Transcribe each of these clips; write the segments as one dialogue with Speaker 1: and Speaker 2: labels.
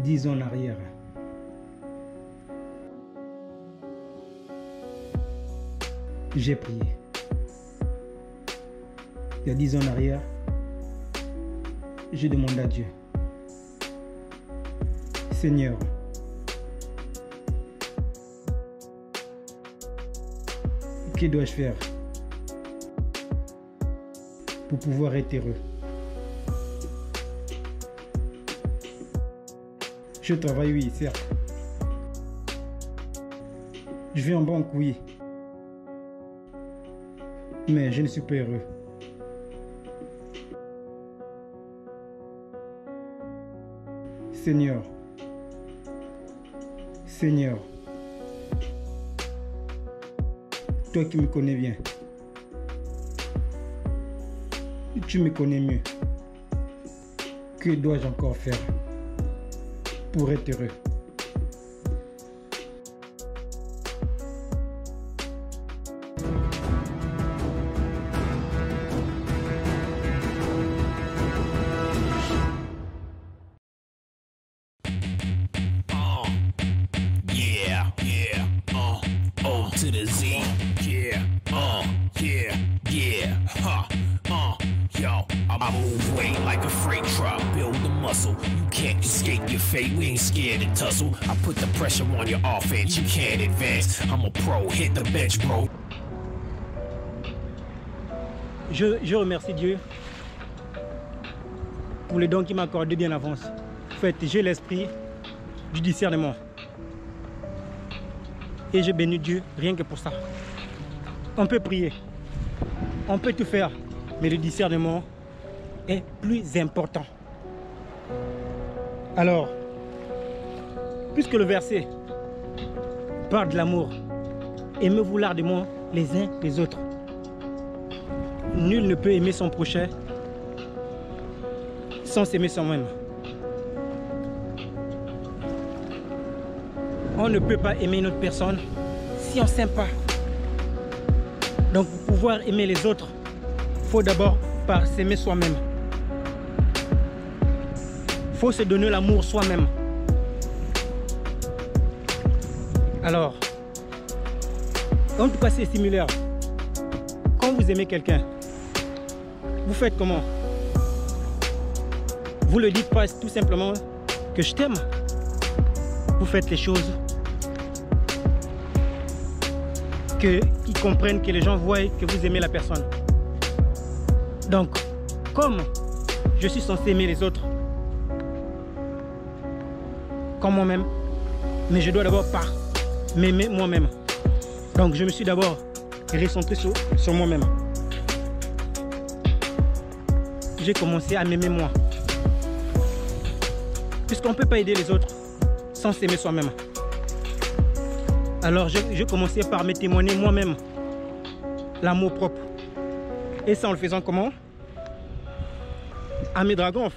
Speaker 1: 10 ans en arrière. J'ai prié. Il y a 10 ans en arrière, j'ai demandé à Dieu, Seigneur, que dois-je faire pour pouvoir être heureux? Je travaille, oui, certes. Je vais en banque, oui. Mais je ne suis pas heureux. Seigneur, Seigneur, toi qui me connais bien, tu me connais mieux. Que dois-je encore faire pour être heureux?
Speaker 2: To the Z, yo, I move weight like a freight truck, build the muscle, you can't escape your fate, we ain't scared to tussle, I put the pressure on your offense, you can't advance, I'm a pro, hit the bench, bro.
Speaker 1: Je remercie Dieu pour les dons qu'il m'a accordés bien en avance. En fait, j'ai l'esprit du discernement. Et je bénis Dieu rien que pour ça. On peut prier, on peut tout faire, mais le discernement est plus important. Alors, puisque le verset parle de l'amour, aimez-vous ardemment les uns les autres. Nul ne peut aimer son prochain sans s'aimer soi-même. On ne peut pas aimer une autre personne si on ne s'aime pas. Donc pour pouvoir aimer les autres, il faut d'abord s'aimer soi-même. Il faut se donner l'amour soi-même. Alors, en tout cas c'est similaire. Quand vous aimez quelqu'un, vous faites comment? Vous ne le dites pas tout simplement que je t'aime. Vous faites les choses qu'ils comprennent, que les gens voient que vous aimez la personne. Donc, comme je suis censé aimer les autres comme moi-même, mais je dois d'abord m'aimer moi-même. Donc, je me suis d'abord recentré sur moi-même. J'ai commencé à m'aimer moi. Puisqu'on ne peut pas aider les autres sans s'aimer soi-même. Alors je commençais par me témoigner moi-même l'amour propre. Et ça en le faisant comment? À mes dragons.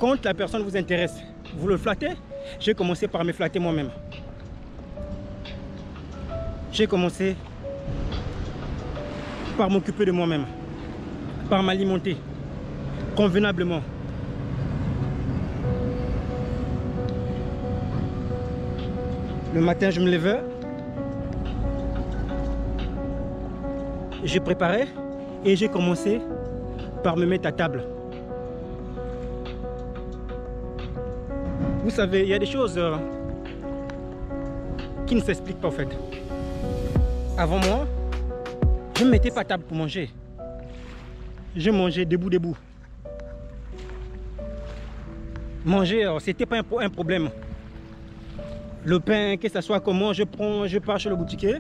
Speaker 1: Quand la personne vous intéresse, vous le flattez. J'ai commencé par me flatter moi-même. J'ai commencé par m'occuper de moi-même, par m'alimenter convenablement. Le matin, je me levais, je préparais et j'ai commencé par me mettre à table. Vous savez, il y a des choses qui ne s'expliquent pas en fait. Avant moi, je ne me mettais pas à table pour manger. Je mangeais debout. Manger, c'était pas un problème. Le pain, que ce soit comment je pars chez le boutiquier.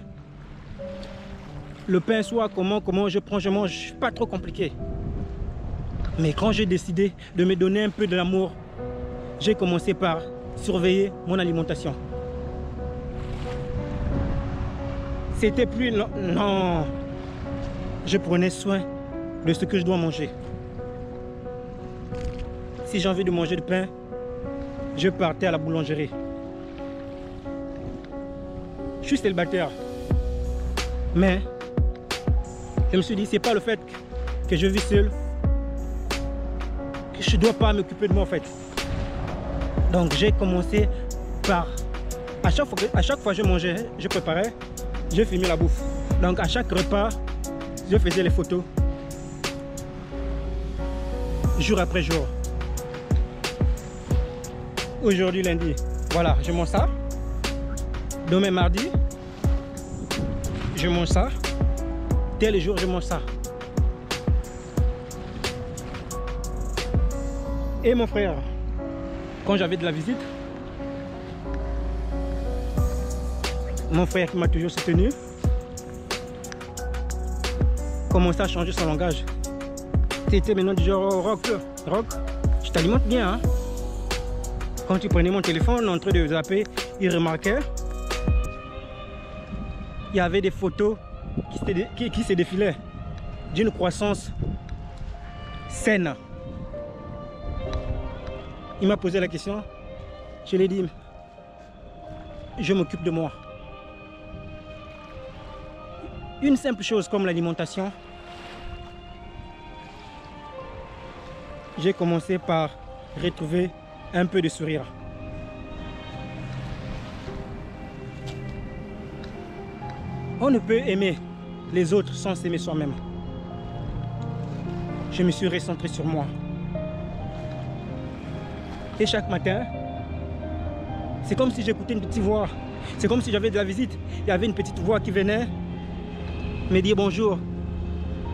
Speaker 1: Le pain soit comment je mange, pas trop compliqué. Mais quand j'ai décidé de me donner un peu de l'amour, j'ai commencé par surveiller mon alimentation. C'était plus non. Je prenais soin de ce que je dois manger. Si j'ai envie de manger du pain, je partais à la boulangerie. Je suis célibataire. Mais je me suis dit, c'est pas le fait que je vis seul que je ne dois pas m'occuper de moi en fait. Donc j'ai commencé par, à chaque fois que je mangeais, je préparais, je filmais la bouffe. Donc à chaque repas, je faisais les photos, jour après jour. Aujourd'hui lundi, voilà, je mange ça. Demain mardi, je mange ça. Tel jour, je mange ça. Et mon frère, quand j'avais de la visite, mon frère qui m'a toujours soutenu, commençait à changer son langage. C'était maintenant du genre rock, je t'alimente bien. Hein? Quand tu prenais mon téléphone en train de zapper, il remarquait il y avait des photos qui se défilaient d'une croissance saine. Il m'a posé la question, je lui ai dit, je m'occupe de moi. Une simple chose comme l'alimentation, j'ai commencé par retrouver un peu de sourire. On ne peut aimer les autres sans s'aimer soi-même. Je me suis recentré sur moi. Et chaque matin, c'est comme si j'écoutais une petite voix. C'est comme si j'avais de la visite. Il y avait une petite voix qui venait me dire bonjour.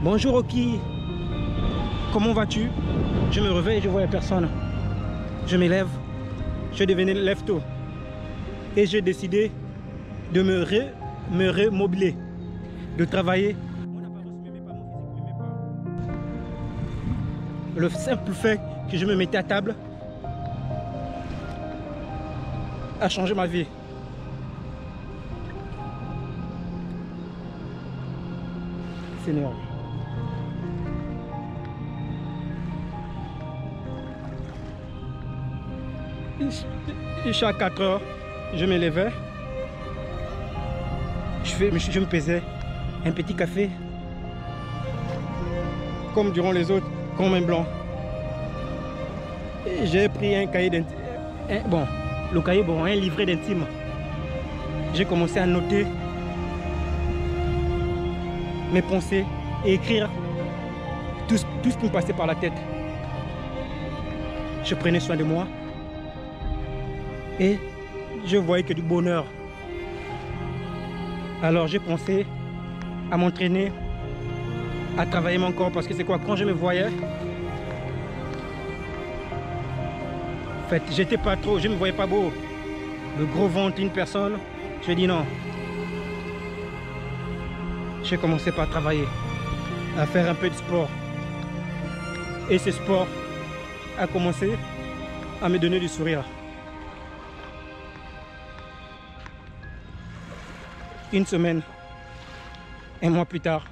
Speaker 1: Bonjour Oki. Comment vas-tu? Je me réveille et je ne voyais personne. Je me lève. Je devenais lève-tôt. Et j'ai décidé de me remobiler, de travailler. Mon apparence ne m'aimait pas, mon physique ne m'aimait pas. Le simple fait que je me mettais à table a changé ma vie. Seigneur. Et chaque 4 heures, je me levais. Je me pesais un petit café, comme durant les autres, comme un blanc. J'ai pris un cahier d'intime, un livret d'intime. J'ai commencé à noter mes pensées et écrire tout ce qui me passait par la tête. Je prenais soin de moi et je voyais que du bonheur. Alors j'ai pensé à m'entraîner, à travailler mon corps, parce que c'est quoi, quand je me voyais, en fait, j'étais pas trop, je me voyais pas beau. Le gros ventre d'une personne, je dis non. J'ai commencé par travailler, à faire un peu de sport. Et ce sport a commencé à me donner du sourire. Une semaine, un mois plus tard,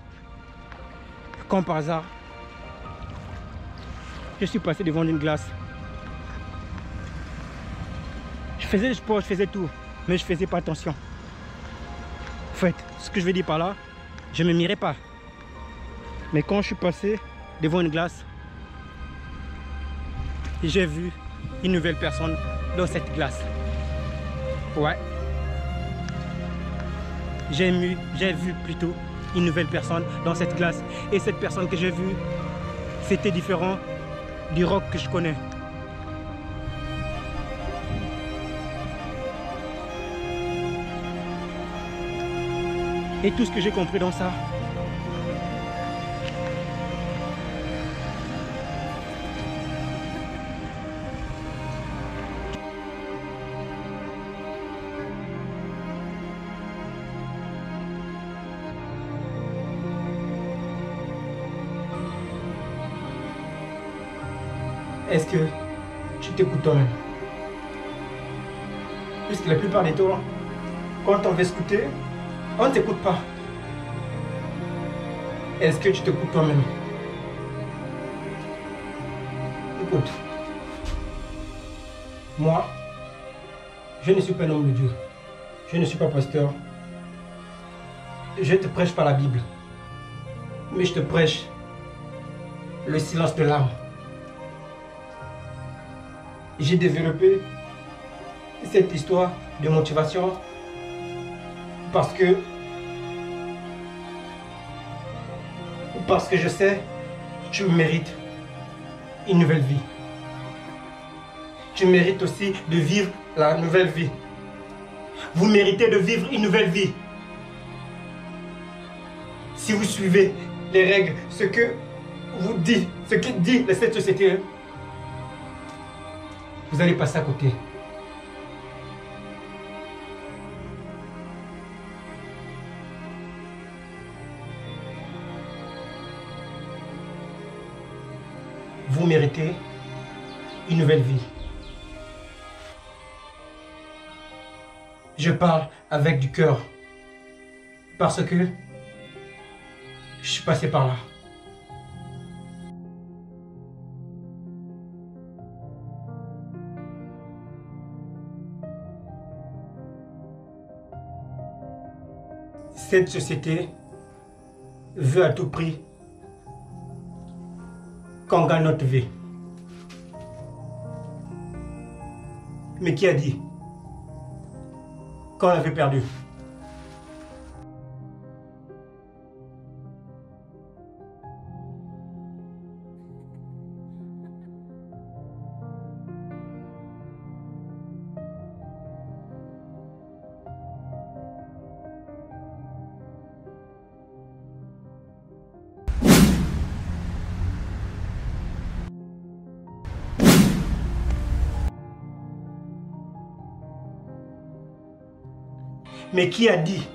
Speaker 1: comme par hasard, je suis passé devant une glace. Je faisais le sport, je faisais tout, mais je ne faisais pas attention. En fait, ce que je veux dire par là, je ne me mirais pas. Mais quand je suis passé devant une glace, j'ai vu une nouvelle personne dans cette glace. Ouais. J'ai vu plutôt une nouvelle personne dans cette glace. Et cette personne que j'ai vue, c'était différent du rock que je connais. Et tout ce que j'ai compris dans ça, est-ce que tu t'écoutes toi-même? Puisque la plupart des temps, quand on veut écouter, on ne t'écoute pas. Est-ce que tu t'écoutes toi-même? Écoute, moi, je ne suis pas un homme de Dieu. Je ne suis pas pasteur. Je ne te prêche pas la Bible. Mais je te prêche le silence de l'âme. J'ai développé cette histoire de motivation parce que je sais que tu mérites une nouvelle vie. Tu mérites aussi de vivre la nouvelle vie. Vous méritez de vivre une nouvelle vie. Si vous suivez les règles, ce que dit cette société, vous allez passer à côté. Vous méritez une nouvelle vie. Je parle avec du cœur parce que je suis passé par là. Cette société veut à tout prix qu'on gagne notre vie. Mais qui a dit qu'on l'avait perdu? Mais qui a dit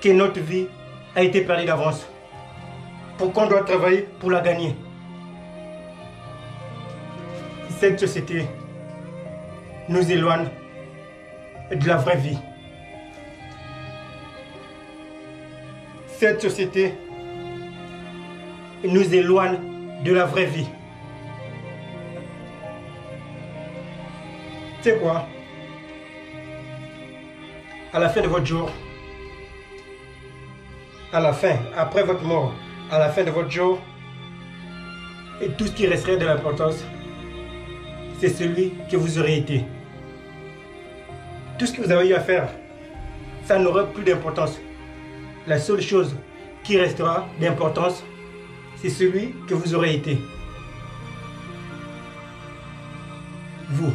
Speaker 1: que notre vie a été perdue d'avance? Pourquoi on doit travailler pour la gagner? Cette société nous éloigne de la vraie vie. Cette société nous éloigne de la vraie vie. Tu sais quoi? À la fin de votre jour, après votre mort, à la fin de votre jour, et tout ce qui resterait de l'importance, c'est celui que vous aurez été. Tout ce que vous avez eu à faire, ça n'aura plus d'importance. La seule chose qui restera d'importance, c'est celui que vous aurez été. Vous.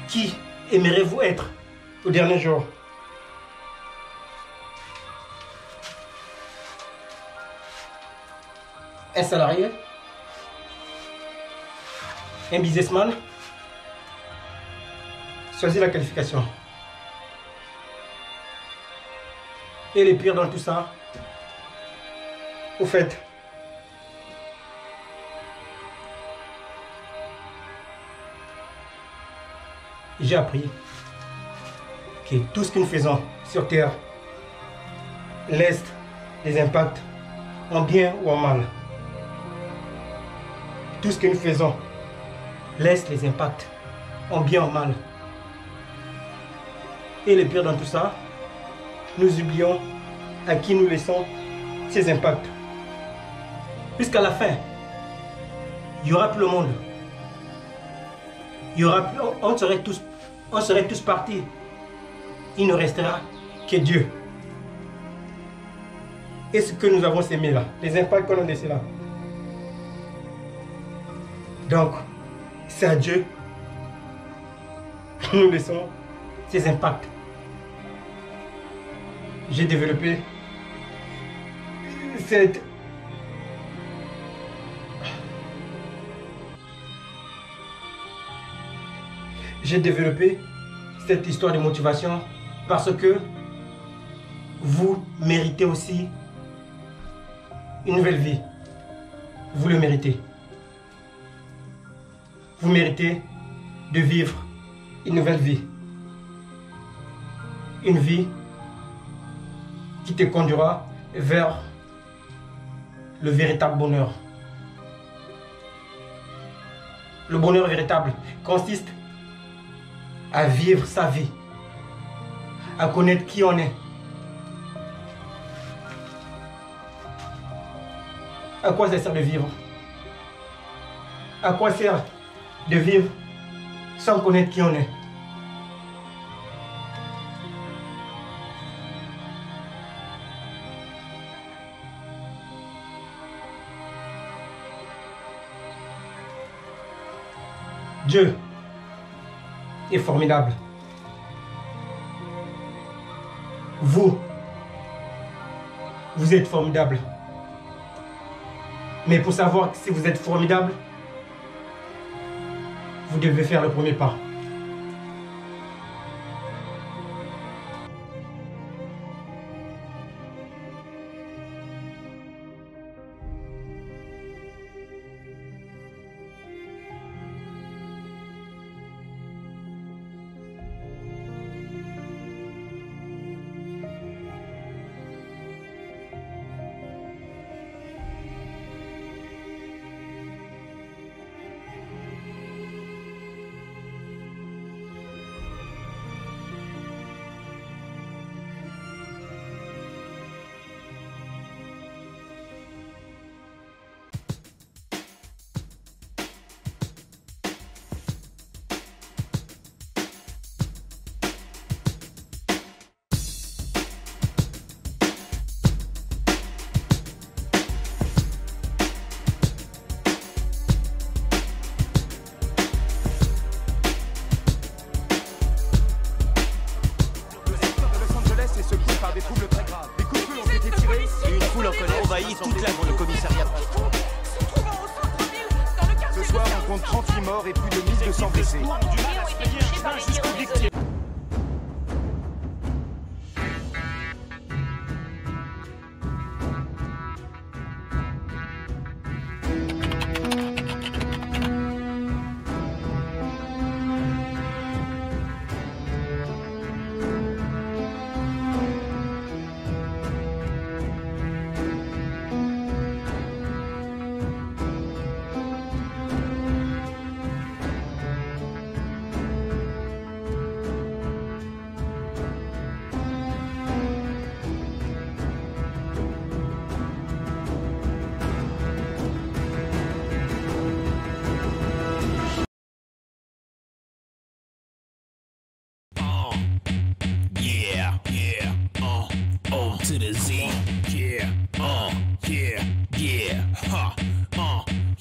Speaker 1: Qui aimerez-vous être au dernier jour? Un salarié? Un businessman? Choisis la qualification. Et le pire dans tout ça, au fait, j'ai appris que tout ce que nous faisons sur Terre laisse des impacts en bien ou en mal. Tout ce que nous faisons laisse les impacts en bien ou en mal. Et le pire dans tout ça, nous oublions à qui nous laissons ces impacts. Puisqu'à la fin, il n'y aura plus le monde. Il y aura plus, on serait tous partis. Il ne restera que Dieu. Et ce que nous avons sémé là, les impacts qu'on a laissés là. Donc, c'est à Dieu que nous laissons ces impacts. J'ai développé cette histoire de motivation parce que vous méritez aussi une nouvelle vie. Vous le méritez. Vous méritez de vivre une nouvelle vie. Une vie qui te conduira vers le véritable bonheur. Le bonheur véritable consiste à vivre sa vie, à connaître qui on est. À quoi ça sert de vivre? À quoi sert de vivre sans connaître qui on est. Dieu est formidable. Vous êtes formidable. Mais pour savoir si vous êtes formidable, vous devez faire le premier pas.
Speaker 3: Des troubles très graves. Des coups de feu ont été tirés et une foule en colère envahit toute la le commissariat principal. Ce soir, on compte 38 morts et plus de 1200 blessés.
Speaker 2: To the Z, yeah,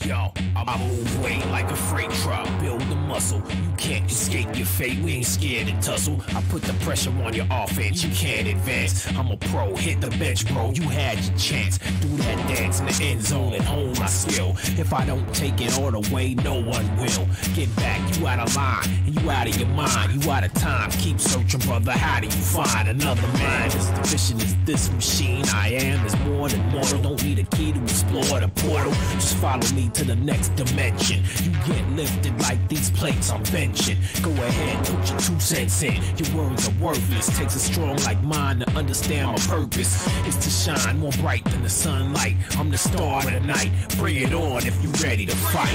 Speaker 2: yo, I move weight like a freight truck, build the muscle, you can't escape your fate, we ain't scared to tussle, I put the pressure on your offense, you can't advance, I'm a pro, hit the bench bro, you had your chance, do that dance in the end zone and hone my skill, if I don't take it all the way, no one will, get back, you out of line, and you out of your mind, you out of time, keep searching brother, how do you find another man, as efficient as this machine I am, is more than mortal, don't need a key to explore the portal, just follow me to the next dimension, you get lifted like these plates I'm benching, go ahead, put your 2 cents in, your words are worthless, takes a strong like mine to understand my purpose, is to shine more bright than the sunlight, I'm the star of the night, bring it on if you ready to fight,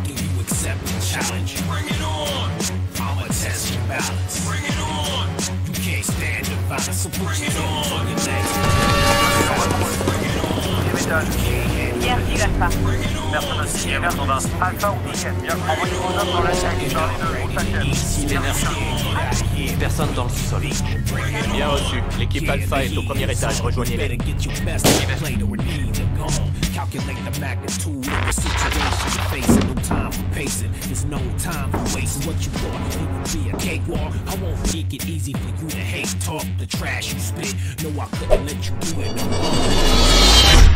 Speaker 2: do you accept the challenge, bring it on, I'ma test your balance, bring it on, you can't stand the violence, so bring it on, your next bring it on,
Speaker 4: Merci Alpha. Personne au 6ème, Alpha ou Nickel. Bien, envoyez vos hommes dans la salle, Charlie 2,
Speaker 3: Ici l'énergie. Personne dans le sous-sol. Bien reçu. L'équipe Alpha est au premier étage. Rejoignez-les.
Speaker 2: Calculate the magnitude of the situation you're facing. No time for pacing. There's no time for wasting. What you thought it would be a cakewalk. I won't make it easy for you to hate talk the trash you spit. No, I couldn't let you do it no more.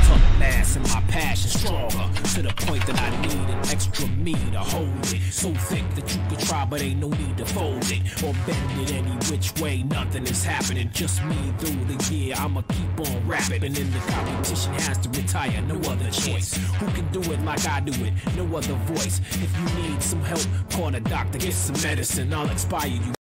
Speaker 2: Talk mass and my passion stronger to the point that I need an extra me to hold it. So thick that you could try, but ain't no need to fold it or bend it any which way. Nothing is happening. Just me through the year. I'ma keep on rapping, and then the competition has to retire. No other choice. Who can do it like I do it? No other voice. If you need some help, call a doctor, get some medicine. I'll inspire you